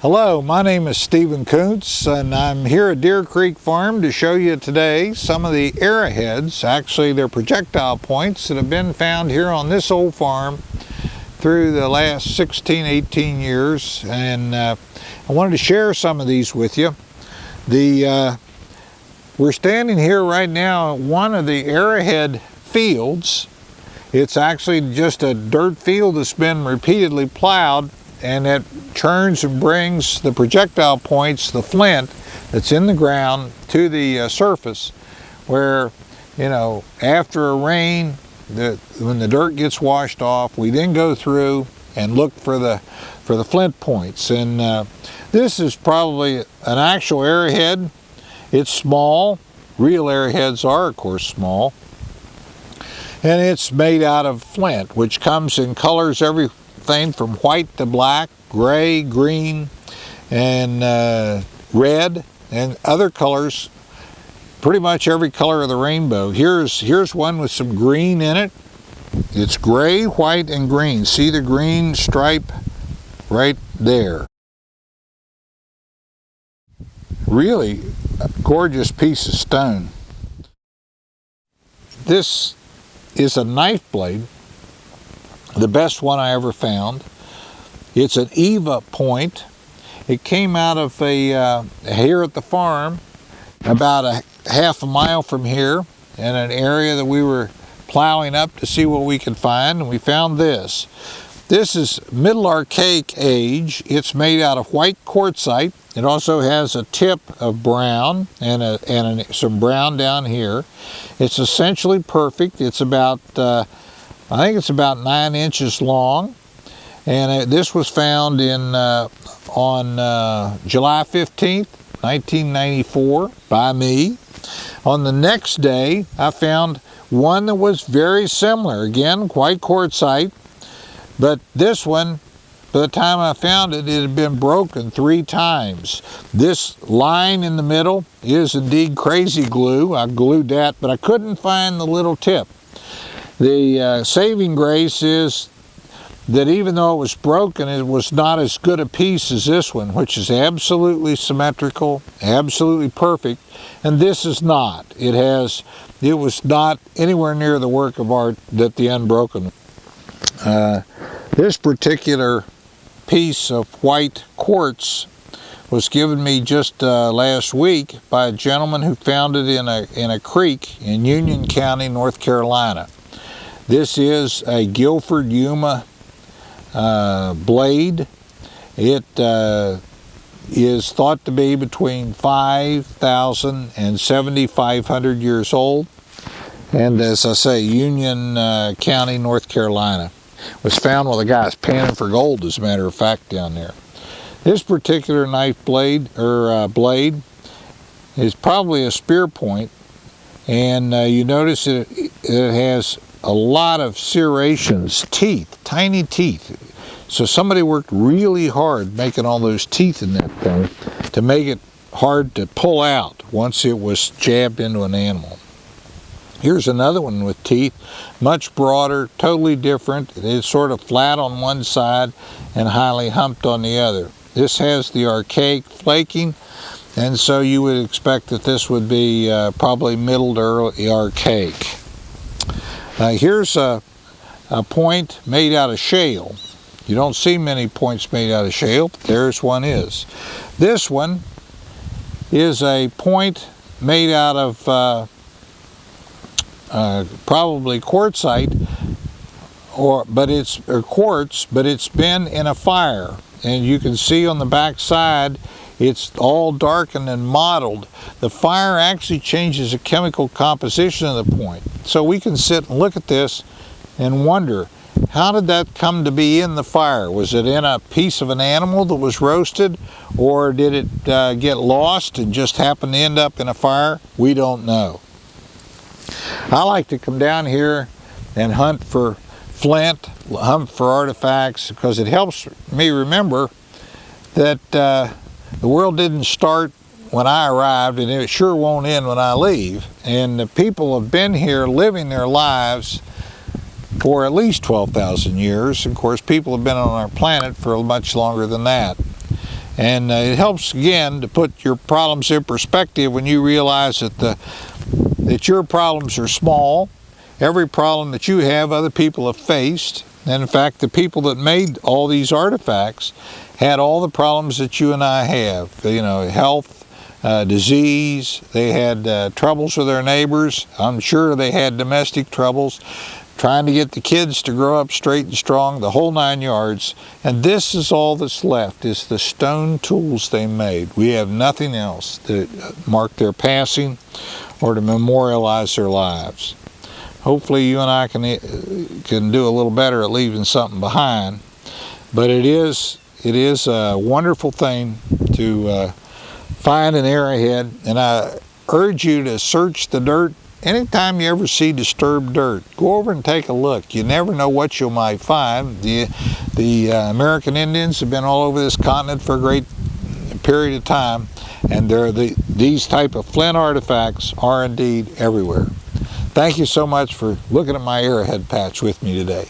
Hello, my name is Stephen Kuntz and I'm here at Deer Creek Farm to show you today some of the arrowheads. Actually, they're projectile points that have been found here on this old farm through the last 18 years, and I wanted to share some of these with you. We're standing here right now at one of the arrowhead fields. It's actually just a dirt field that's been repeatedly plowed, and it turns and brings the projectile points, the flint that's in the ground, to the surface, where, you know, after a rain, when the dirt gets washed off, we then go through and look for the flint points. And this is probably an actual arrowhead. It's small. Real arrowheads are, of course, small. And it's made out of flint, which comes in colors everything from white to black, gray, green, and red, and other colors, pretty much every color of the rainbow. Here's one with some green in it. It's gray, white, and green. See the green stripe right there? Really a gorgeous piece of stone. This is a knife blade, the best one I ever found. It's an Eva point. It came out of here at the farm, about a half a mile from here, in an area that we were plowing up to see what we could find, and we found this. This is Middle Archaic age. It's made out of white quartzite. It also has a tip of brown and some brown down here. It's essentially perfect. It's about, I think it's about 9 inches long. And this was found on July 15th, 1994 by me. On the next day, I found one that was very similar. Again, white quartzite. But this one, by the time I found it, it had been broken 3 times. This line in the middle is indeed crazy glue. I glued that, but I couldn't find the little tip. The saving grace is that even though it was broken, it was not as good a piece as this one, which is absolutely symmetrical, absolutely perfect, and this is not. It was not anywhere near the work of art that the unbroken. This particular piece of white quartz was given me just last week by a gentleman who found it in a creek in Union County, North Carolina. This is a Guilford Yuma blade. It is thought to be between 5,000 and 7,500 years old, and as I say, Union County, North Carolina. Was found while the guy's panning for gold, as a matter of fact, down there. This particular knife blade, blade, is probably a spear point, and you notice it has a lot of serrations, teeth, tiny teeth. So somebody worked really hard making all those teeth in that thing to make it hard to pull out once it was jabbed into an animal. Here's another one with teeth, much broader, totally different. It is sort of flat on one side and highly humped on the other. This has the archaic flaking, and so you would expect that this would be probably middle to early archaic. Here's a point made out of shale. You don't see many points made out of shale, but there's one is. This one is a point made out of probably quartzite, quartz, but it's been in a fire, and you can see on the back side it's all darkened and mottled. The fire actually changes the chemical composition of the point, so we can sit and look at this and wonder, how did that come to be in the fire? Was it in a piece of an animal that was roasted, or did it get lost and just happen to end up in a fire? We don't know. I like to come down here and hunt for flint, hunt for artifacts, because it helps me remember that the world didn't start when I arrived, and it sure won't end when I leave. And the people have been here living their lives for at least 12,000 years. Of course, people have been on our planet for much longer than that. And it helps, again, to put your problems in perspective when you realize that your problems are small. Every problem that you have, other people have faced. And in fact, the people that made all these artifacts had all the problems that you and I have. You know, health, disease, they had troubles with their neighbors. I'm sure they had domestic troubles, trying to get the kids to grow up straight and strong, the whole 9 yards. And this is all that's left, is the stone tools they made. We have nothing else to mark their passing or to memorialize their lives. Hopefully you and I can do a little better at leaving something behind. But it is a wonderful thing to find an arrowhead, and I urge you to search the dirt. Anytime you ever see disturbed dirt, go over and take a look. You never know what you might find. The American Indians have been all over this continent for a great period of time, and these type of flint artifacts are indeed everywhere. Thank you so much for looking at my arrowhead patch with me today.